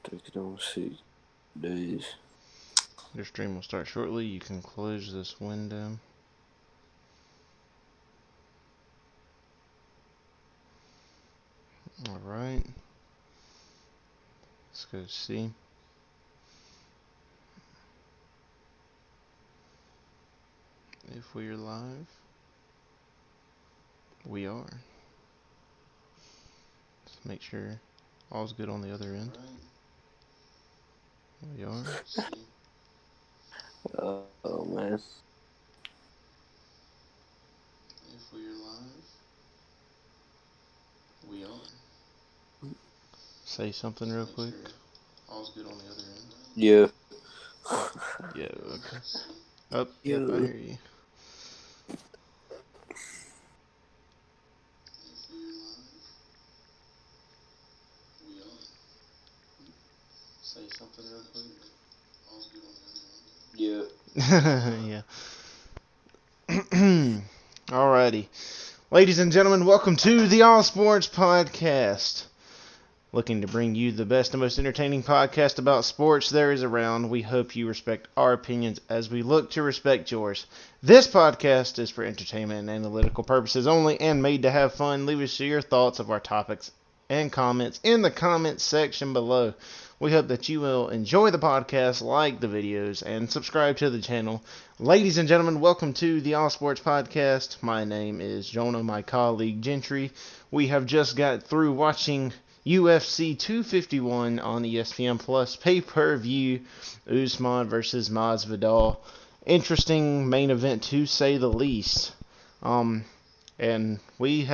Take it on 6 days. Your stream will start shortly. You can close this window. Alright. Let's go see. If we are live. We are. Let's make sure all's good on the other end. We are. Oh man. If we are live. We are. Say something real quick. Sure all's good on the other end. Yeah. Yeah, okay. Oh, Yeah. yep, I hear you. Say something real quick. All's good on the other end. Yeah. Alrighty. Ladies and gentlemen, welcome to the All Sports Podcast. Looking to bring you the best and most entertaining podcast about sports there is around. We hope you respect our opinions as we look to respect yours. This podcast is for entertainment and analytical purposes only and made to have fun. Leave us your thoughts of our topics and comments in the comments section below. We hope that you will enjoy the podcast, like the videos, and subscribe to the channel. Ladies and gentlemen, welcome to the All Sports Podcast. My name is Jonah, my colleague Gentry. We have just got through watching UFC 251 on ESPN Plus pay-per-view. Usman versus Masvidal. Interesting main event to say the least. And we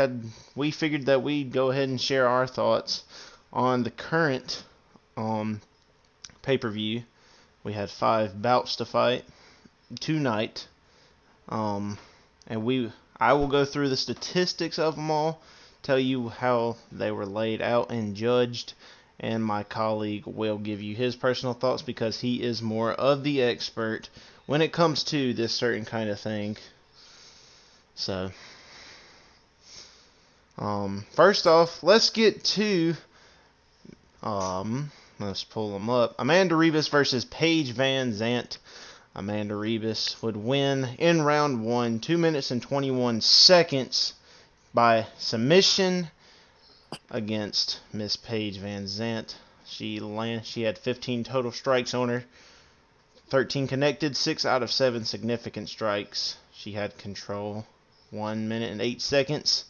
figured that we'd go ahead and share our thoughts on the current pay-per-view. We had 5 bouts to fight tonight. And I will go through the statistics of them all, tell you how they were laid out and judged, and my colleague will give you his personal thoughts because he is more of the expert when it comes to this certain kind of thing. So, first off, let's get to, let's pull them up. Amanda Reedus versus Paige Vanzant. Amanda Reedus would win in round 1, 2 minutes and 21 seconds by submission against Miss Paige Vanzant. She had 15 total strikes on her, 13 connected, 6 out of 7 significant strikes. She had control 1 minute and 8 seconds.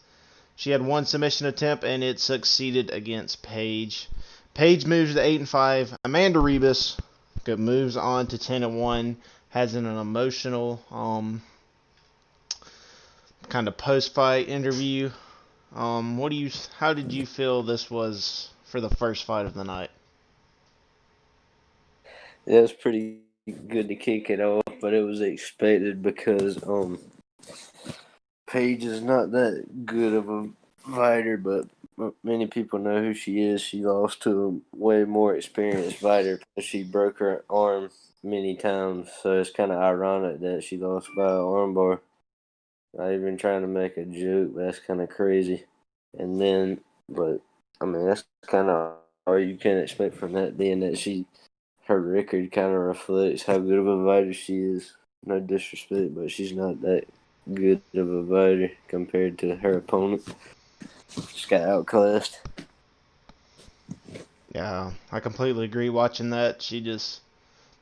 She had 1 submission attempt and it succeeded against Paige. Paige moves to 8-5. Amanda Reedus moves on to 10-1. Has an emotional kind of post-fight interview. How did you feel this was for the first fight of the night? Yeah, it was pretty good to kick it off, but it was expected because Paige is not that good of a fighter, but many people know who she is. She lost to a way more experienced fighter. She broke her arm many times, so it's kind of ironic that she lost by an armbar. Not even trying to make a joke, but that's kind of crazy. And then, but I mean, that's kind of all you can expect from that, being that her record kind of reflects how good of a fighter she is. No disrespect, but she's not that good of a fighter compared to her opponent. Just got outclassed. Yeah, I completely agree. Watching that,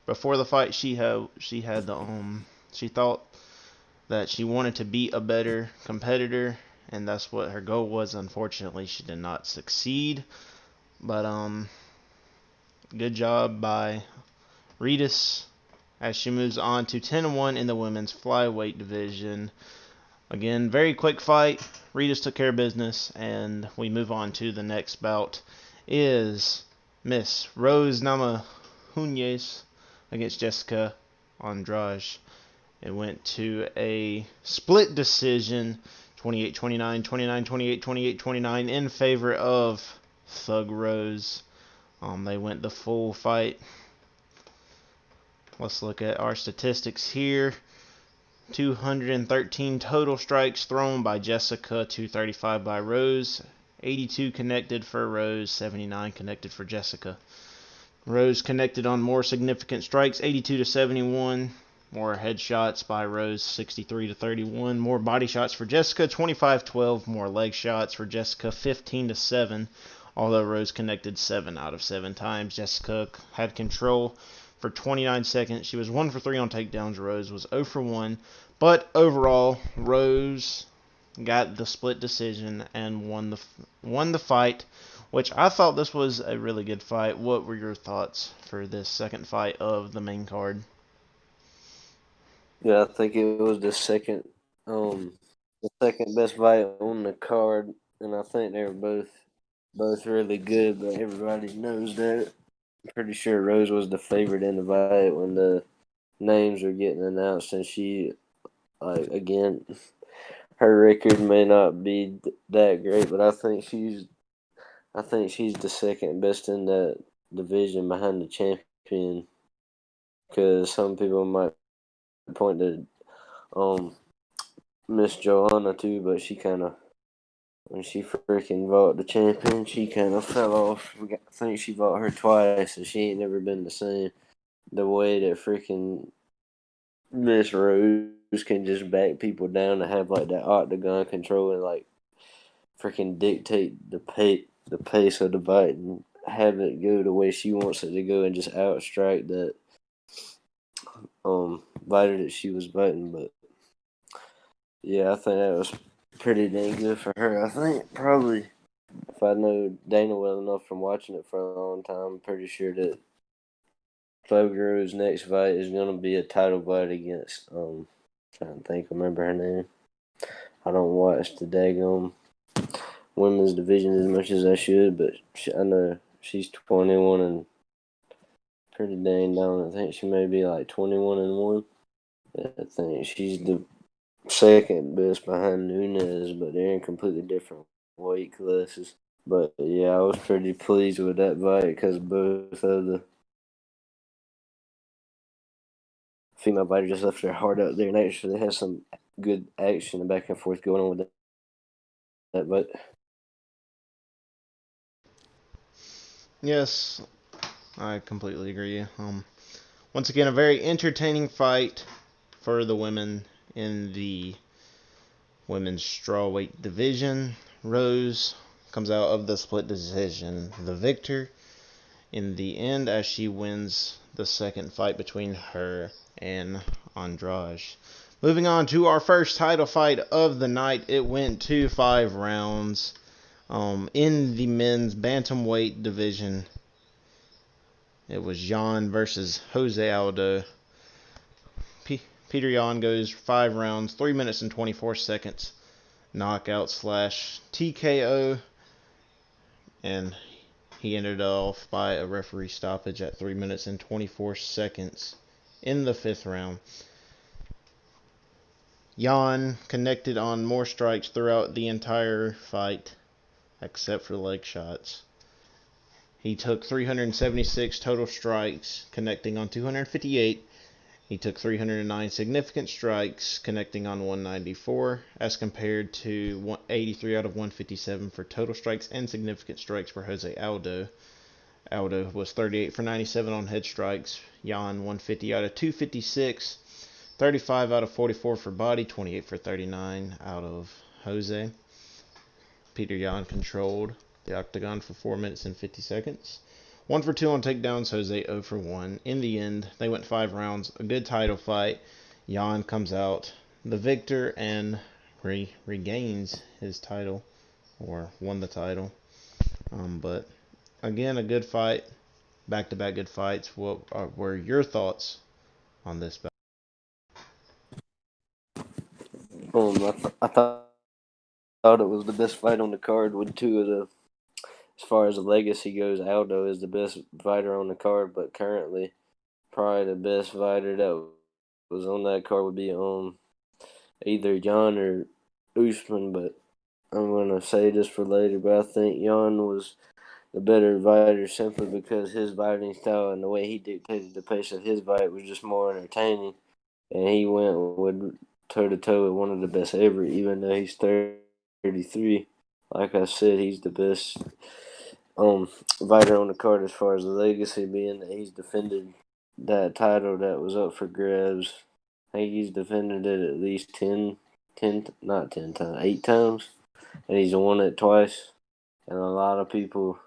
before the fight, she thought that she wanted to be a better competitor, and that's what her goal was. Unfortunately, she did not succeed. But good job by Reedus as she moves on to 10-1 in the women's flyweight division. Again, very quick fight. Reedus took care of business, and we move on to the next bout. Is Miss Rose Namajunas against Jessica Andrade. It went to a split decision, 28-29, 29-28, 28-29 in favor of Thug Rose. They went the full fight. Let's look at our statistics here. 213 total strikes thrown by Jessica, 235 by Rose, 82 connected for Rose, 79 connected for Jessica. Rose connected on more significant strikes, 82-71. More headshots by Rose, 63-31. More body shots for Jessica, 25-12. More leg shots for Jessica, 15-7. Although Rose connected 7 out of 7 times, Jessica had control for 29 seconds. She was 1 for 3 on takedowns. Rose was 0 for 1. But overall, Rose got the split decision and won the fight, which I thought this was a really good fight. What were your thoughts for this second fight of the main card? Yeah, I think it was the second best fight on the card, and I think they were both really good. But everybody knows that. I'm pretty sure Rose was the favorite in the fight when the names were getting announced, and she, like, again, her record may not be that great, but I think she's the second best in that division behind the champion. Because some people might point to Miss Joanna too, but she kind of, when she freaking fought the champion, she kind of fell off. I think she fought her twice, and she ain't never been the same. The way that freaking Miss Rose can just back people down and have like that octagon control and like freaking dictate the pace of the fight and have it go the way she wants it to go and just outstrike that fighter that she was fighting. But yeah, I think that was pretty dang good for her. I think probably, if I know Dana well enough from watching it for a long time, I'm pretty sure that Fogar's next fight is gonna be a title fight against trying to think, remember her name. I don't watch the daggone women's division as much as I should, but I know she's 21 and pretty dang down. I think she may be like 21-1. I think she's the second best behind Nunes, but they're in completely different weight classes. But yeah, I was pretty pleased with that fight because both of the female fighters just left their heart out there and actually had some good action and back and forth going on with that fight. Yes, I completely agree. Once again, a very entertaining fight for the women in the women's strawweight division. Rose comes out of the split decision the victor in the end as she wins the second fight between her and Andrade. Moving on to our first title fight of the night. It went to 5 rounds in the men's bantamweight division. It was Jan versus Jose Aldo. Peter Yan goes 5 rounds, 3 minutes and 24 seconds. Knockout slash TKO. And he ended off by a referee stoppage at 3 minutes and 24 seconds in the 5th round. Jan connected on more strikes throughout the entire fight, except for leg shots. He took 376 total strikes, connecting on 258. He took 309 significant strikes, connecting on 194, as compared to 83 out of 157 for total strikes and significant strikes for Jose Aldo. Aldo was 38 for 97 on head strikes. Jan 150 out of 256. 35 out of 44 for body. 28 for 39 out of Jose. Peter Yan controlled the octagon for 4 minutes and 50 seconds. 1 for 2 on takedowns. Jose 0 for 1. In the end, they went 5 rounds. A good title fight. Jan comes out the victor and regains his title, or won the title. But again, a good fight. Back-to-back good fights. What were your thoughts on this battle? I thought it was the best fight on the card with two of the, as far as the legacy goes, Aldo is the best fighter on the card, but currently probably the best fighter that was on that card would be either Jan or Usman, but I'm gonna say this for later, but I think Jan was the better fighter simply because his fighting style and the way he dictated the pace of his fight was just more entertaining, and he went with toe to toe with one of the best ever, even though he's 33. Like I said, he's the best fighter on the card as far as the legacy being that he's defended that title that was up for grabs. I think he's defended it at least not 10 times, 8 times. And he's won it twice. And a lot of people,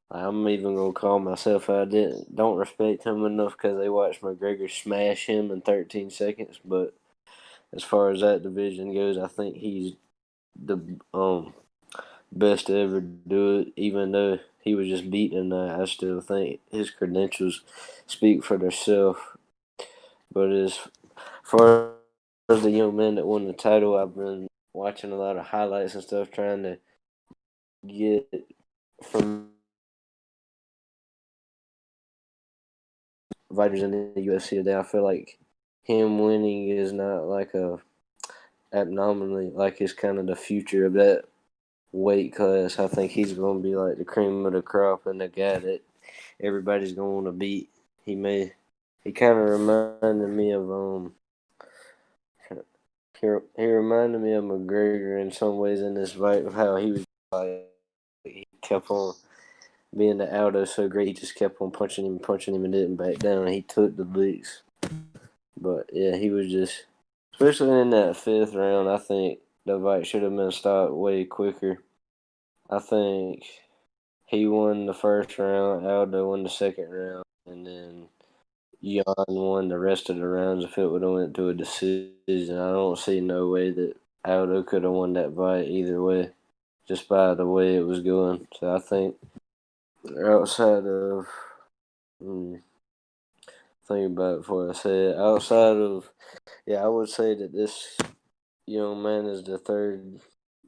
I'm even going to call myself out, don't respect him enough because they watched McGregor smash him in 13 seconds. But as far as that division goes, I think he's the best to ever do it. Even though he was just beaten tonight, I still think his credentials speak for themselves. But as far as the young man that won the title, I've been watching a lot of highlights and stuff, trying to get from fighters in the UFC today. I feel like him winning is not like a abnormally, like it's kind of the future of that weight class. I think he's going to be like the cream of the crop and the guy that everybody's going to want to beat. He kind of reminded me of he reminded me of McGregor in some ways in this fight, of how he was like, he kept on being the Aldo so great, he just kept on punching him and didn't back down. He took the licks. But yeah, he was just, especially in that 5th round, I think the fight should have been stopped way quicker. I think he won the 1st round, Aldo won the 2nd round, and then Jan won the rest of the rounds if it would have went to a decision. I don't see no way that Aldo could have won that fight either way, just by the way it was going. So I think outside of, think about it before I say it, outside of, I would say that this young man is the 3rd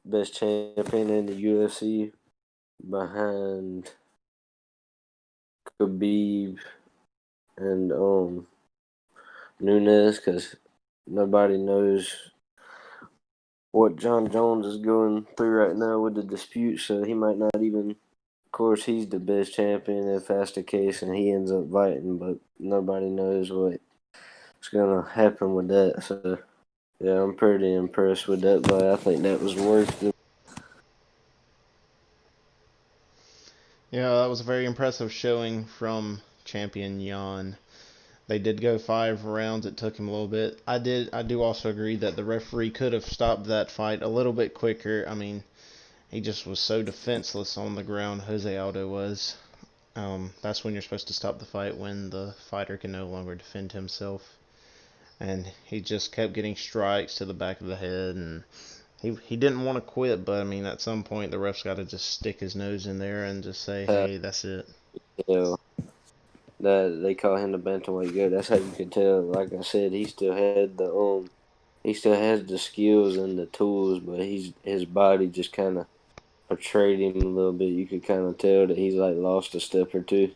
best champion in the UFC behind Khabib and Nunes, because nobody knows what John Jones is going through right now with the dispute, so he might not even. Of course, he's the best champion if that's the case, and he ends up fighting, but nobody knows what's gonna happen with that. So yeah, I'm pretty impressed with that fight. I think that was worth it. Yeah, that was a very impressive showing from champion Jan. They did go 5 rounds. It took him a little bit. I do also agree that the referee could have stopped that fight a little bit quicker. I mean, he just was so defenseless on the ground, Jose Aldo was. That's when you're supposed to stop the fight, when the fighter can no longer defend himself. And he just kept getting strikes to the back of the head, and he didn't want to quit, but I mean, at some point the ref's got to just stick his nose in there and just say, hey, that's it. Yeah, that they call him the bantamweight goat. That's how you can tell. Like I said, he still has the skills and the tools, but his body just kind of portrayed him a little bit. You could kind of tell that he's like lost a step or two.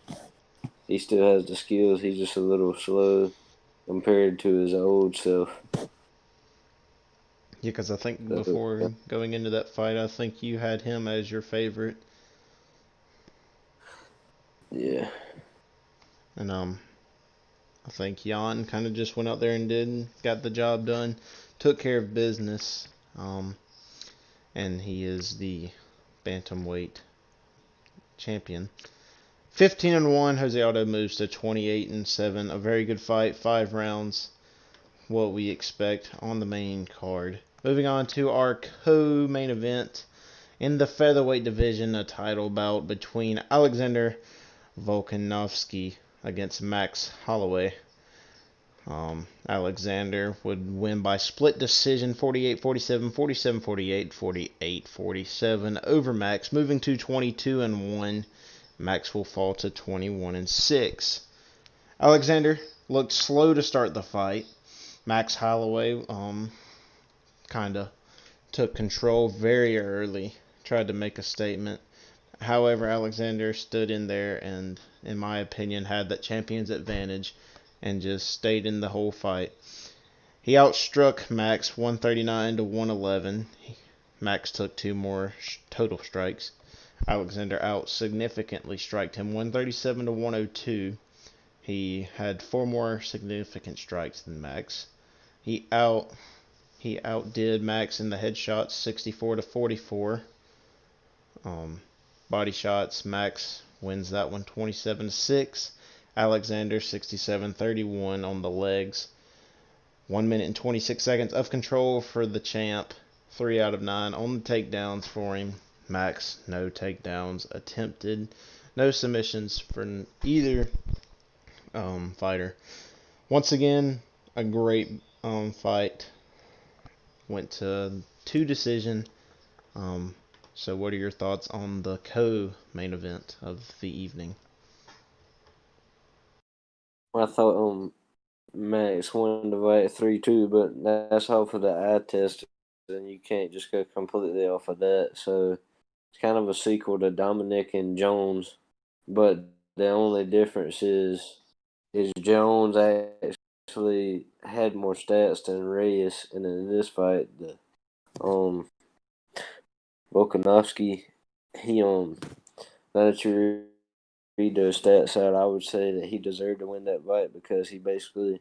He still has the skills. He's just a little slow compared to his old self. Yeah, because I think So, before going into that fight, I think you had him as your favorite. yeah. And I think Jan kind of just went out there and got the job done, took care of business, and he is the bantamweight champion. 15-1, Jose Aldo moves to 28-7. A very good fight, 5 rounds, what we expect on the main card. Moving on to our co-main event in the featherweight division, a title bout between Alexander Volkanovski against Max Holloway. Alexander would win by split decision, 48-47, 47-48, 48-47 over Max, moving to 22-1. Max will fall to 21-6. Alexander looked slow to start the fight. Max Holloway kind of took control very early, tried to make a statement. However, Alexander stood in there and, in my opinion, had that champion's advantage and just stayed in the whole fight. He outstruck Max 139-111. Max took 2 more total strikes. Alexander out significantly striked him 137-102. He had 4 more significant strikes than Max. He outdid Max in the headshots 64-44. Body shots, Max wins that one 27-6. Alexander 67-31 on the legs. 1 minute and 26 seconds of control for the champ. 3 out of 9 on the takedowns for him. Max, no takedowns attempted. No submissions for either fighter. Once again, a great fight. Went to 2 decision. So what are your thoughts on the co-main event of the evening? I thought Max won the fight 3-2, but that's off of the eye test, and you can't just go completely off of that. So it's kind of a sequel to Dominic and Jones, but the only difference is Jones actually had more stats than Reyes, and in this fight, the Volkanovski, he now that you read those stats out, I would say that he deserved to win that fight because he basically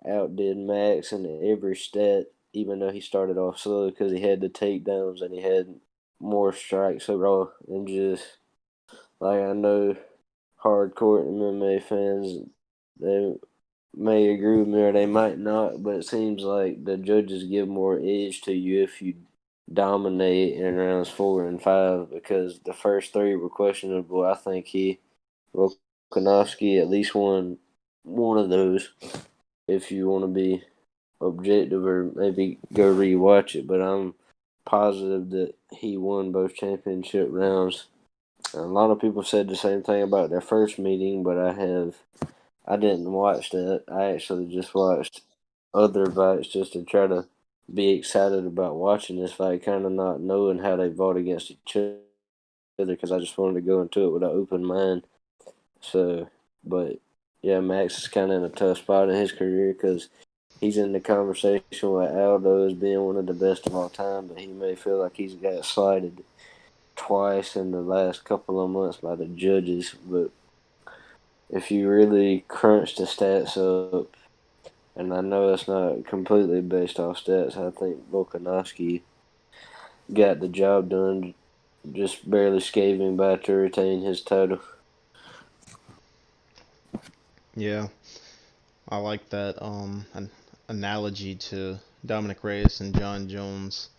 outdid Max in every stat, even though he started off slow because he had the takedowns and he had more strikes overall. And just like I know hardcore MMA fans, they may agree with me or they might not, but it seems like the judges give more edge to you if you dominate in rounds 4 and 5 because the first 3 were questionable. I think Volkanovski at least won one of those if you want to be objective or maybe go rewatch it, but I'm positive that he won both championship rounds. A lot of people said the same thing about their first meeting, but I didn't watch that. I actually just watched other fights just to try to be excited about watching this fight, kind of not knowing how they fought against each other because I just wanted to go into it with an open mind. So, but yeah, Max is kind of in a tough spot in his career because he's in the conversation with Aldo as being one of the best of all time, but he may feel like he's got slighted twice in the last couple of months by the judges. But if you really crunch the stats up, and I know it's not completely based off stats, I think Volkanovski got the job done, just barely scaving by to retain his title. Yeah, I like that an analogy to Dominic Reyes and John Jones.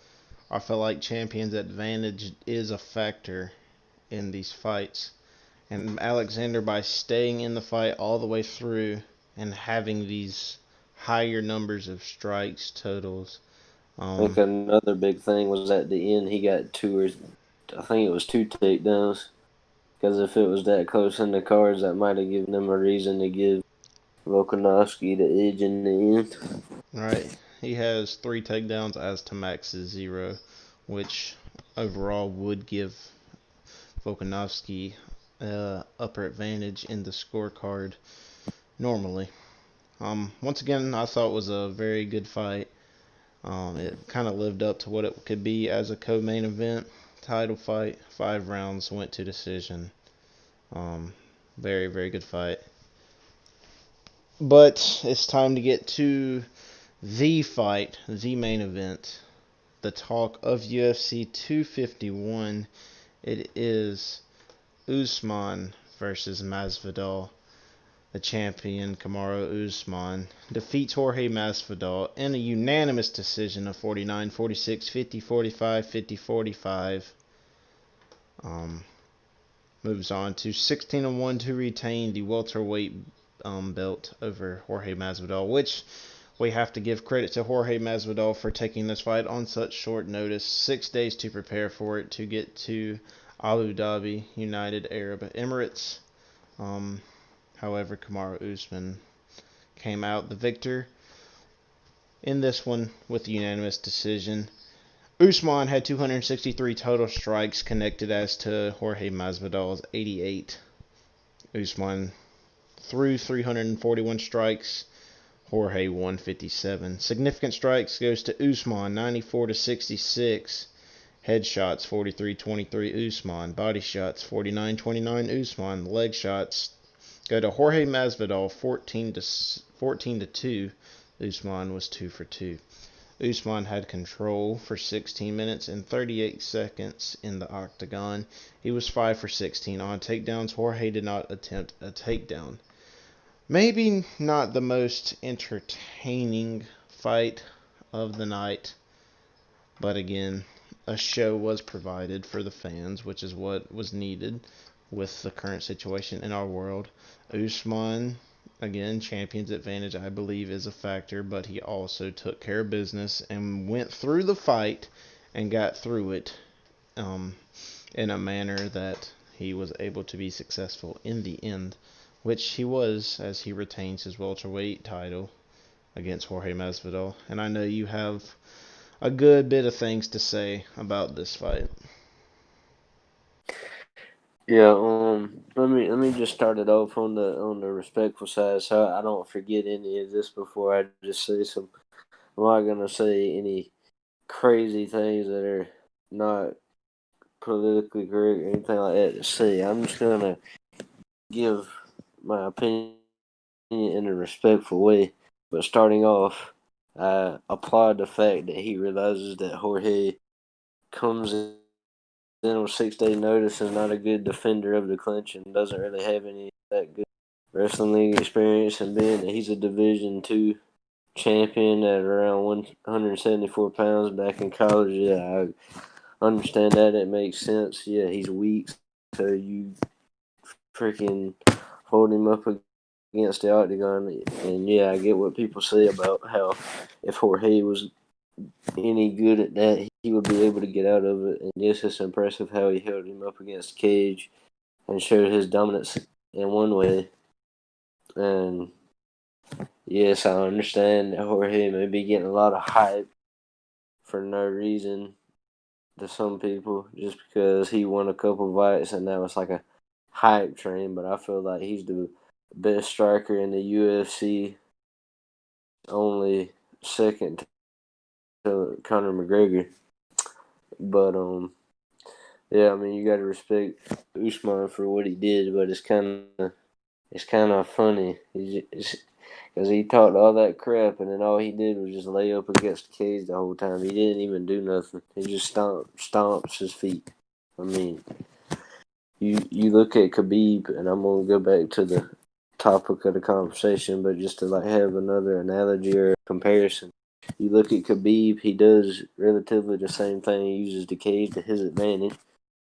I feel like champion's advantage is a factor in these fights. And Alexander, by staying in the fight all the way through and having these higher numbers of strikes totals. I think another big thing was at the end he got I think it was 2 takedowns. Because if it was that close in the cards, that might have given them a reason to give Volkanovski the edge in the end. Right, he has 3 takedowns as to Max's 0, which overall would give Volkanovski upper advantage in the scorecard normally. Once again, I thought it was a very good fight. It kind of lived up to what it could be as a co-main event title fight. 5 rounds went to decision. Very, very good fight. But it's time to get to the fight, the main event, the talk of UFC 251. It is Usman versus Masvidal. The champion, Kamaru Usman, defeats Jorge Masvidal in a unanimous decision of 49-46, 50-45, 50-45. Moves on to 16-1 to retain the welterweight belt over Jorge Masvidal, which we have to give credit to Jorge Masvidal for taking this fight on such short notice. 6 days to prepare for it to get to Abu Dhabi, United Arab Emirates. However, Kamaru Usman came out the victor in this one with a unanimous decision. Usman had 263 total strikes connected as to Jorge Masvidal's 88. Usman threw 341 strikes, Jorge 157. Significant strikes goes to Usman, 94-66. Headshots 43-23 Usman. Body shots 49-29 Usman. Leg shots go to Jorge Masvidal, 14-2. Usman was 2 for 2. Usman had control for 16 minutes and 38 seconds in the octagon. He was 5 for 16 on takedowns. Jorge did not attempt a takedown. Maybe not the most entertaining fight of the night, but again, a show was provided for the fans, which is what was needed with the current situation in our world. Usman, again, champion's advantage, I believe, is a factor, but he also took care of business and went through the fight and got through it in a manner that he was able to be successful in the end, which he was, as he retains his welterweight title against Jorge Masvidal. And I know you have a good bit of things to say about this fight. Yeah, let me just start it off on the respectful side, so I don't forget any of this before I just say some. I'm not gonna say any crazy things that are not politically correct or anything like that to say. I'm just gonna give my opinion in a respectful way. But starting off, I applaud the fact that he realizes that Jorge comes in on 6 day notice and not a good defender of the clinch and doesn't really have any that good wrestling league experience, and being that he's a Division II champion at around 174 pounds back in college, yeah, I understand that. It makes sense. Yeah, he's weak, so you freaking hold him up against the octagon. And yeah, I get what people say about how if Jorge was any good at that, he would be able to get out of it. And yes, it's impressive how he held him up against Cage and showed his dominance in one way. And yes, I understand that Jorge may be getting a lot of hype for no reason to some people just because he won a couple fights and that was like a hype train. But I feel like he's the best striker in the UFC, only second to Conor McGregor. But yeah, I mean you got to respect Usman for what he did, but it's kind of funny because he talked all that crap and then all he did was just lay up against the cage the whole time. He didn't even do nothing. He just stomps his feet. I mean, you look at Khabib, and I'm gonna go back to the topic of the conversation, but just to like have another analogy or comparison. You look at Khabib, he does relatively the same thing. He uses the cage to his advantage,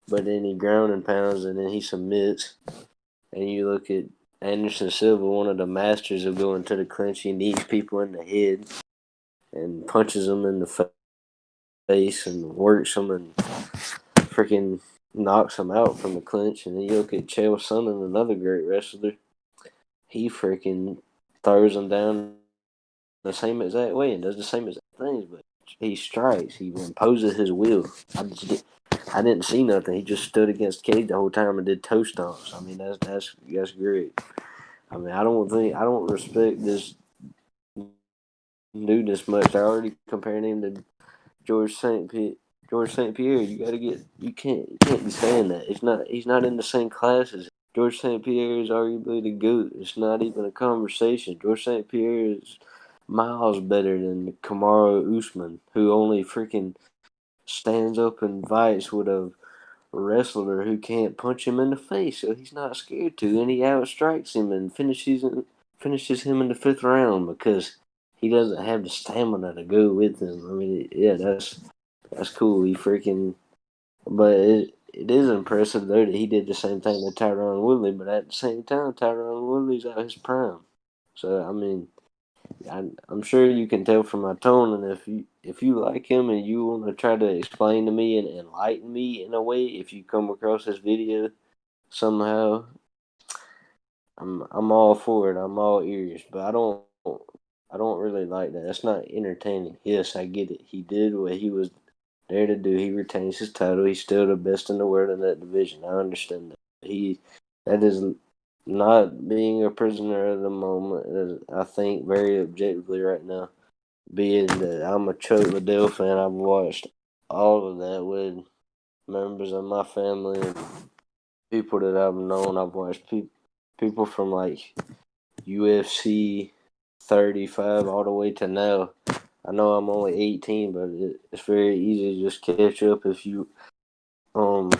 but then he ground and pounds and then he submits. And you look at Anderson Silva, one of the masters of going to the clinch. He knees people in the head and punches them in the face and works them and freaking knocks them out from the clinch. And then you look at Chael Sonnen, another great wrestler. He freaking throws them down the same exact way and does the same exact things, but he strikes. He imposes his will. I didn't see nothing. He just stood against Cade the whole time and did toe stomps. I mean, that's great. I mean, I don't respect this Nunes much. I already comparing him to George St. Pierre. George St. Pierre, you can't be saying that. He's not in the same classes. George St. Pierre is arguably the GOAT. It's not even a conversation. George St. Pierre is miles better than Kamaru Usman, who only freaking stands up and fights with a wrestler who can't punch him in the face, so he's not scared to, and he outstrikes him and finishes him in the fifth round because he doesn't have the stamina to go with him. I mean, yeah, that's cool. He freaking, but it is impressive though that he did the same thing to Tyron Woodley, but at the same time, Tyron Woodley's out his prime. So I mean, I'm sure you can tell from my tone, and if you like him and you want to try to explain to me and enlighten me in a way, if you come across this video somehow, I'm all for it. I'm all ears, but I don't really like that. That's not entertaining. Yes, I get it. He did what he was there to do. He retains his title. He's still the best in the world in that division. I understand that. That is not being a prisoner of the moment. I think very objectively right now. Being that I'm a Chuck Liddell fan, I've watched all of that with members of my family and people that I've known. I've watched people from like UFC 35 all the way to now. I know I'm only 18, but it's very easy to just catch up if you um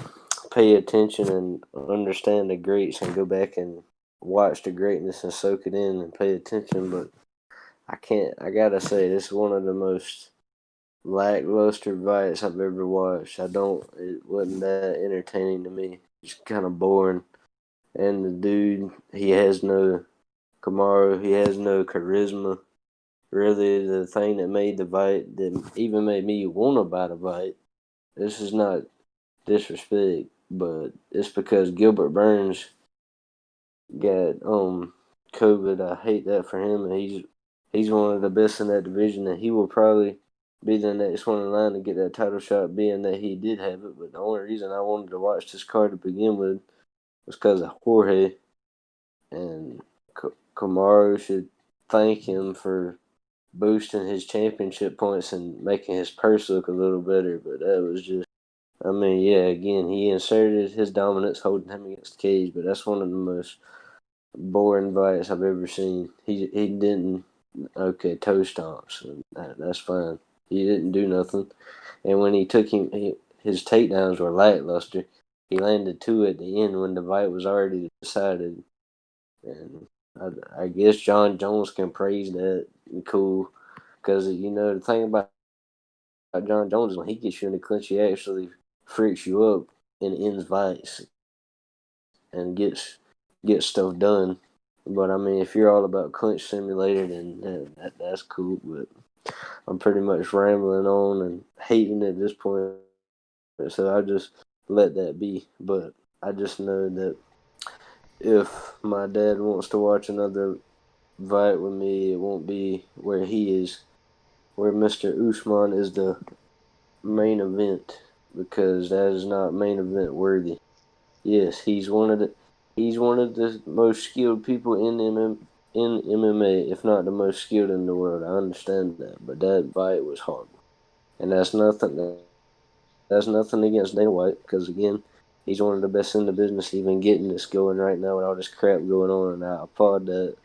pay attention and understand the greats and go back and watch the greatness and soak it in and pay attention. But I gotta say, this is one of the most lackluster fights I've ever watched. It wasn't that entertaining to me. It's kind of boring. And the dude, he has no charisma. Really, the thing that made the fight, that even made me want to buy the fight, this is not disrespect, but it's because Gilbert Burns got COVID. I hate that for him, and he's one of the best in that division, and he will probably be the next one in line to get that title shot, being that he did have it. But the only reason I wanted to watch this card to begin with was because of Jorge, and Kamaru should thank him for boosting his championship points and making his purse look a little better. But that was just, I mean, yeah, again, he inserted his dominance holding him against the cage, but that's one of the most boring fights I've ever seen. He didn't, okay, toe stomps, that's fine. He didn't do nothing. And when he took his takedowns were lackluster. He landed two at the end when the fight was already decided. And I guess John Jones can praise that. Cool. Because, the thing about John Jones is when he gets you in the clinch, he actually freaks you up and ends fights and gets stuff done. But I mean, if you're all about clinch simulator, then that's cool. But I'm pretty much rambling on and hating at this point, so I just let that be. But I just know that if my dad wants to watch another fight with me, it won't be where he is, where Mr. Usman is the main event, because that is not main event worthy. Yes, he's one of the most skilled people in MMA, if not the most skilled in the world. I understand that, but that fight was horrible, and that's nothing against Dana White, because again, he's one of the best in the business, even getting this going right now with all this crap going on, and I applaud that,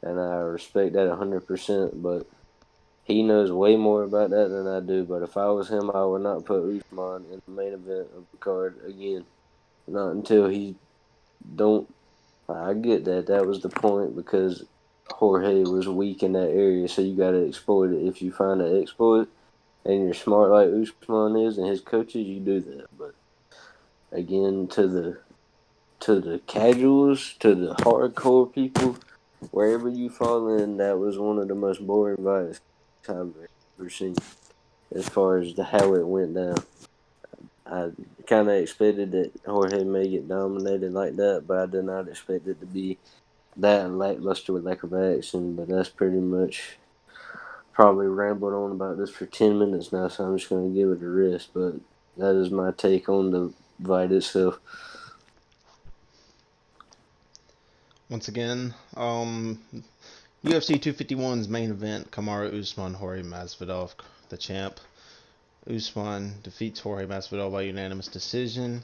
and I respect that 100%. But he knows way more about that than I do. But if I was him, I would not put Usman in the main event of the card again. Not until he don't. I get that. That was the point, because Jorge was weak in that area, so you got to exploit it. If you find an exploit and you're smart like Usman is and his coaches, you do that. But again, to the casuals, to the hardcore people, wherever you fall in, that was one of the most boring fights I've ever seen. As far as how it went down, I kind of expected that Jorge may get dominated like that, but I did not expect it to be that lackluster with lack of action. But that's pretty much probably rambled on about this for 10 minutes now, so I'm just going to give it a rest. But that is my take on the fight itself. Once again, UFC 251's main event: Kamaru Usman, Jorge Masvidal, the champ. Usman defeats Jorge Masvidal by unanimous decision.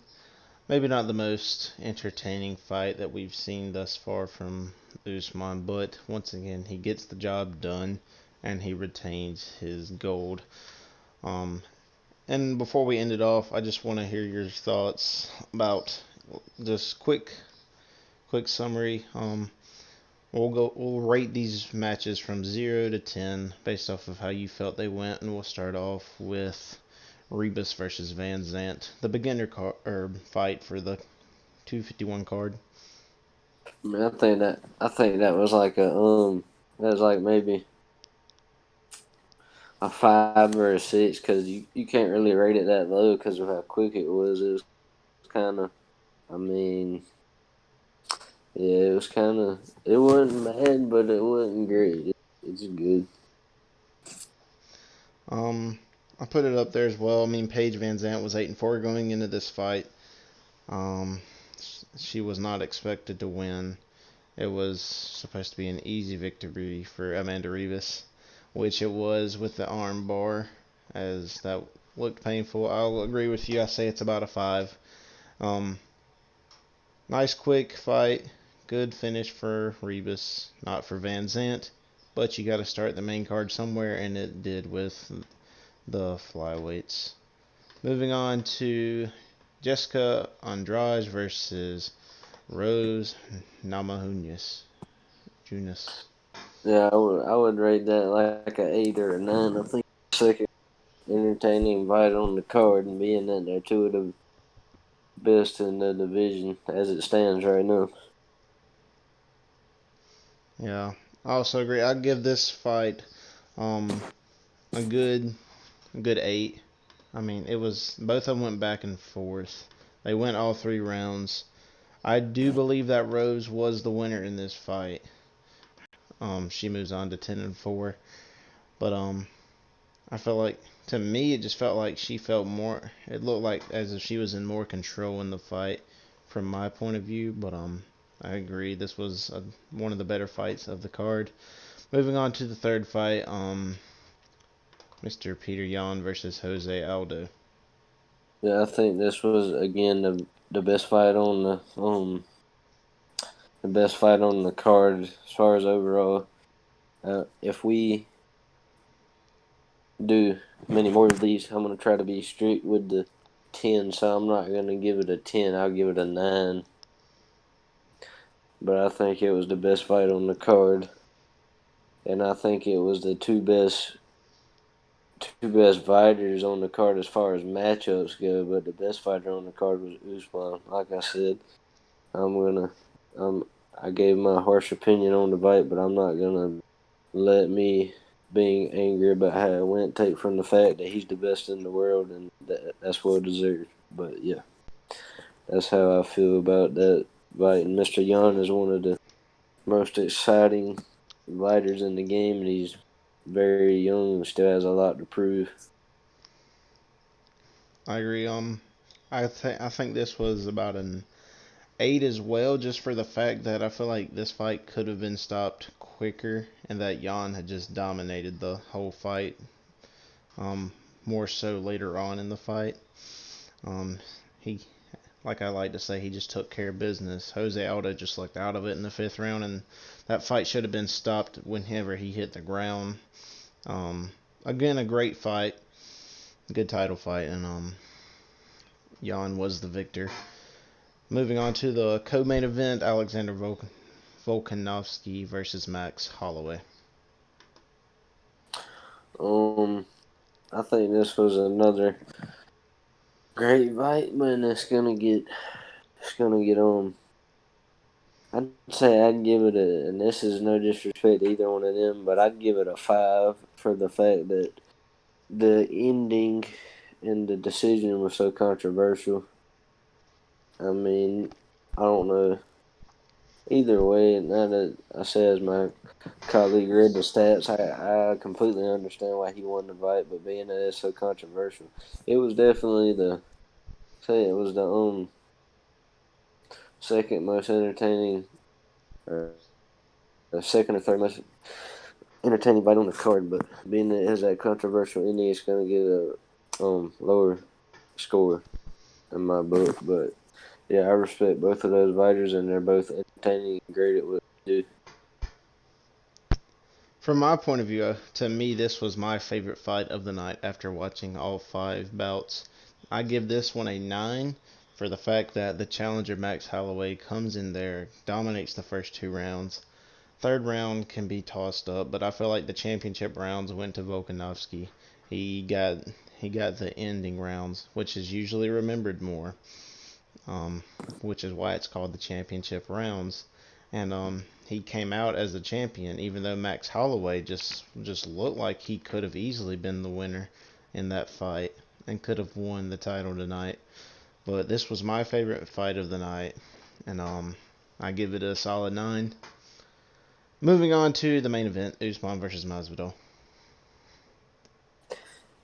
Maybe not the most entertaining fight that we've seen thus far from Usman, but once again, he gets the job done and he retains his gold. And before we end it off, I just want to hear your thoughts about just quick summary. We'll rate these matches from 0 to 10 based off of how you felt they went, and we'll start off with Reedus versus Vanzant, the beginner fight for the 251 card. I mean, I think that was like that was like maybe a 5 or a 6, because you can't really rate it that low because of how quick it was. It was kind of, I mean, yeah, it was kind of, it wasn't bad, but it wasn't great. It's good. I put it up there as well. I mean, Paige Vanzant was 8-4 going into this fight. Um, she was not expected to win. It was supposed to be an easy victory for Amanda Ribas, which it was with the arm bar, as that looked painful. I'll agree with you. I say it's about a 5. Um, Nice quick fight. Good finish for Reedus, not for Vanzant. but you got to start the main card somewhere, and it did with the flyweights. Moving on to Jessica Andrade versus Rose Namajunas. Yeah, I would rate that like an 8 or a 9. I think second entertaining fight on the card, and being that they're two of the best in the division as it stands right now. Yeah, I also agree. I'd give this fight um, a good 8. I mean, it was both of them went back and forth. They went all 3 rounds. I do believe that Rose was the winner in this fight. She moves on to 10-4, but I felt like, to me, it just felt like she felt more. It looked like as if she was in more control in the fight, from my point of view. But I agree. This was one of the better fights of the card. Moving on to the third fight, Mr. Peter Yan versus Jose Aldo. Yeah, I think this was again the best fight on the card as far as overall. If we do many more of these, I'm gonna try to be strict with the 10. So I'm not gonna give it a 10. I'll give it a 9. But I think it was the best fight on the card, and I think it was the two best fighters on the card as far as matchups go. But the best fighter on the card was Usman. Like I said, I'm gonna I gave my harsh opinion on the fight, but I'm not gonna let me being angry about how it went take from the fact that he's the best in the world, and that's well deserved. But yeah, that's how I feel about that fight. And Mr. Yan is one of the most exciting fighters in the game, and he's very young and still has a lot to prove. I agree. I think this was about an 8 as well, just for the fact that I feel like this fight could have been stopped quicker, and that Yan had just dominated the whole fight. Um, More so later on in the fight. He, like I like to say, he just took care of business. Jose Aldo just looked out of it in the 5th round, and that fight should have been stopped whenever he hit the ground. Again, a great fight, good title fight, and Jan was the victor. Moving on to the co-main event, Alexander Volkanovski versus Max Holloway. I think this was another great fight, man. It's gonna get. I'd say I'd give it and this is no disrespect to either one of them, but I'd give it a 5 for the fact that the ending and the decision was so controversial. I mean, I don't know. Either way, now that I say as my colleague read the stats, I completely understand why he won the fight, but being that it's so controversial, it was definitely the second most entertaining, or the second or third most entertaining fight on the card. But being that it has that controversial ending, it's gonna get a lower score in my book. But yeah, I respect both of those fighters, and they're both entertaining and great at what they do. From my point of view, to me, this was my favorite fight of the night after watching all 5 bouts. I give this one a 9 for the fact that the challenger Max Holloway comes in there, dominates the first 2 rounds. 3rd round can be tossed up, but I feel like the championship rounds went to Volkanovski. He got he got the ending rounds, which is usually remembered more, which is why it's called the championship rounds. And he came out as the champion, even though Max Holloway just looked like he could have easily been the winner in that fight and could have won the title tonight. But this was my favorite fight of the night, and I give it a solid 9. Moving on to the main event, Usman versus Masvidal.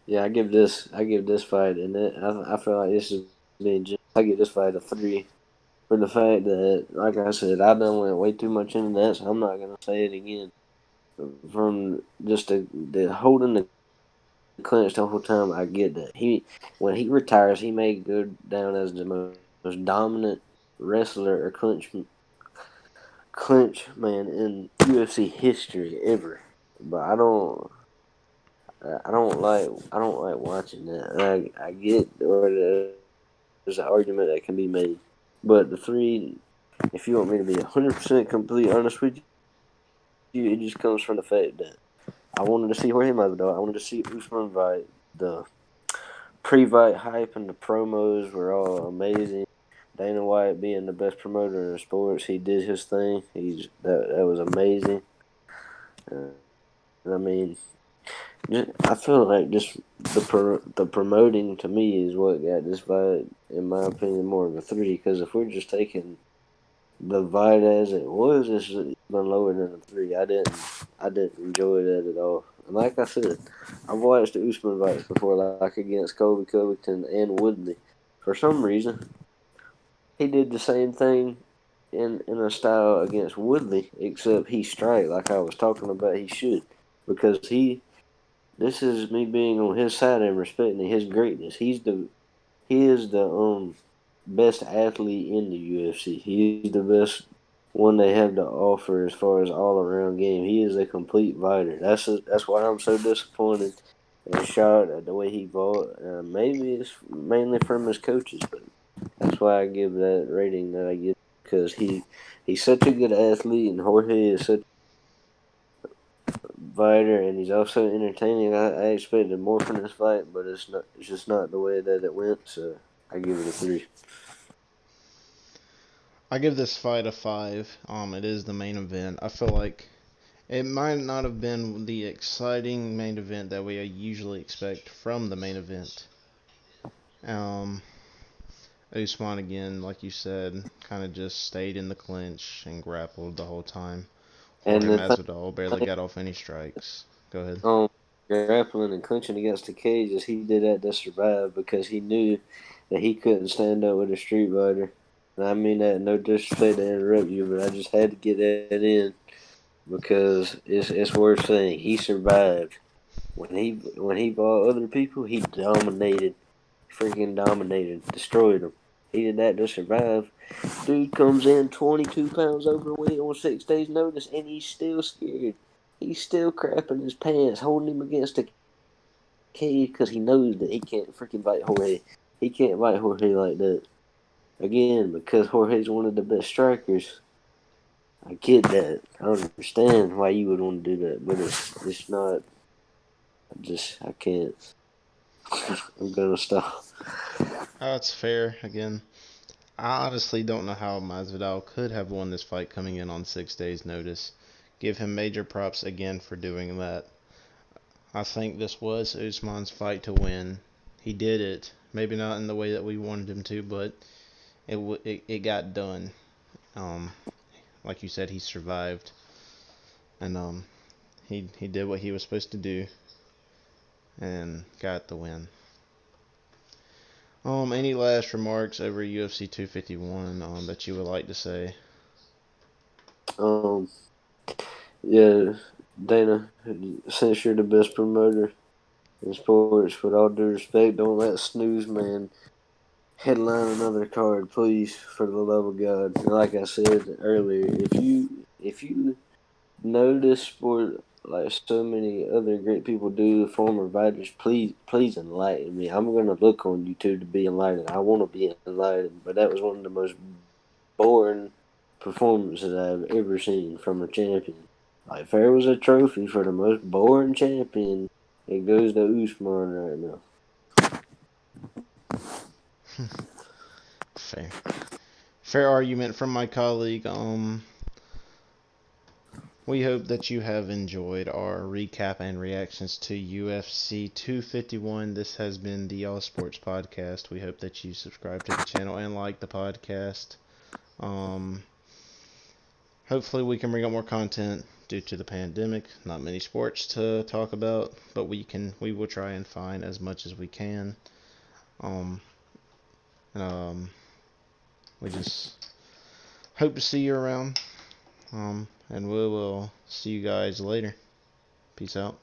Yeah, I give this fight, and I feel like this is being generous. I give this fight a 3 for the fact that, like I said, I done went way too much into that, so I'm not gonna say it again. From just the holding the clinch the whole time, I get that when he retires, he may go down as the most dominant wrestler or clinch man in UFC history ever. but I don't like watching that. I get or there's an argument that can be made, but the three, if you want me to be 100% completely honest with you, it just comes from the fact that I wanted to see Jorge Masvidal. I wanted to see Usman fight. The pre-fight hype and the promos were all amazing. Dana White being the best promoter in sports, he did his thing. That was amazing. I mean, I feel like just the promoting to me is what got this fight, in my opinion, more of a three. Because if we're just taking the fight as it was, it's even lower than a three. I didn't enjoy that at all. And like I said, I've watched the Usman fights before, like against Colby Covington and Woodley. For some reason, he did the same thing in a style against Woodley, except he strike like I was talking about. He should, because he. This is me being on his side and respecting his greatness. He is the best athlete in the UFC. He's the best one they have to offer as far as all around game. He is a complete fighter. That's why I'm so disappointed and shocked at the way he fought. Maybe it's mainly from his coaches, but that's why I give that rating that I give, because he's such a good athlete and Jorge is such a fighter and he's also entertaining. I expected more from this fight, but it's not. It's just not the way that it went. So I give it a 3. I give this fight a 5. It is the main event. I feel like it might not have been the exciting main event that we usually expect from the main event. Um, Usman again, like you said, kind of just stayed in the clinch and grappled the whole time. And Jorge the Masvidal barely thing, got off any strikes. Go ahead. um, grappling and clinching against the cage is he did that to survive because he knew that he couldn't stand up with a street fighter. And I mean that no disrespect to interrupt you, but I just had to get that in because it's worth saying he survived. When he fought other people, he dominated, freaking dominated, destroyed them. He did that to survive. Dude comes in 22 pounds overweight on 6 days' notice, and he's still scared. He's still crapping his pants, holding him against the cage because he knows that he can't freaking fight Jorge. He can't fight Jorge like that. Again, because Jorge's one of the best strikers. I get that. I understand why you would want to do that, but it's not. I can't. I'm gonna stop. That's fair. Again, I honestly don't know how Masvidal could have won this fight coming in on 6 days' notice. Give him major props again for doing that. I think this was Usman's fight to win. He did it. Maybe not in the way that we wanted him to, but it got done. Um, like you said, he survived, and he did what he was supposed to do and got the win. Any last remarks over UFC 251 that you would like to say? Um, yeah, Dana, since you're the best promoter in sports, with all due respect, don't let Snooze Man headline another card, please, for the love of God. And like I said earlier, if you know this sport like so many other great people do, former fighters, please enlighten me. I'm gonna look on YouTube to be enlightened. I want to be enlightened, but that was one of the most boring performances I've ever seen from a champion. Like, if there was a trophy for the most boring champion, it goes to Usman right now. Fair. Fair argument from my colleague. We hope that you have enjoyed our recap and reactions to UFC 251. This has been the All Sports Podcast. We hope that you subscribe to the channel and like the podcast. Um, Hopefully we can bring up more content due to the pandemic. Not many sports to talk about, but we will try and find as much as we can. Um, um, we just hope to see you around. And we will see you guys later. Peace out.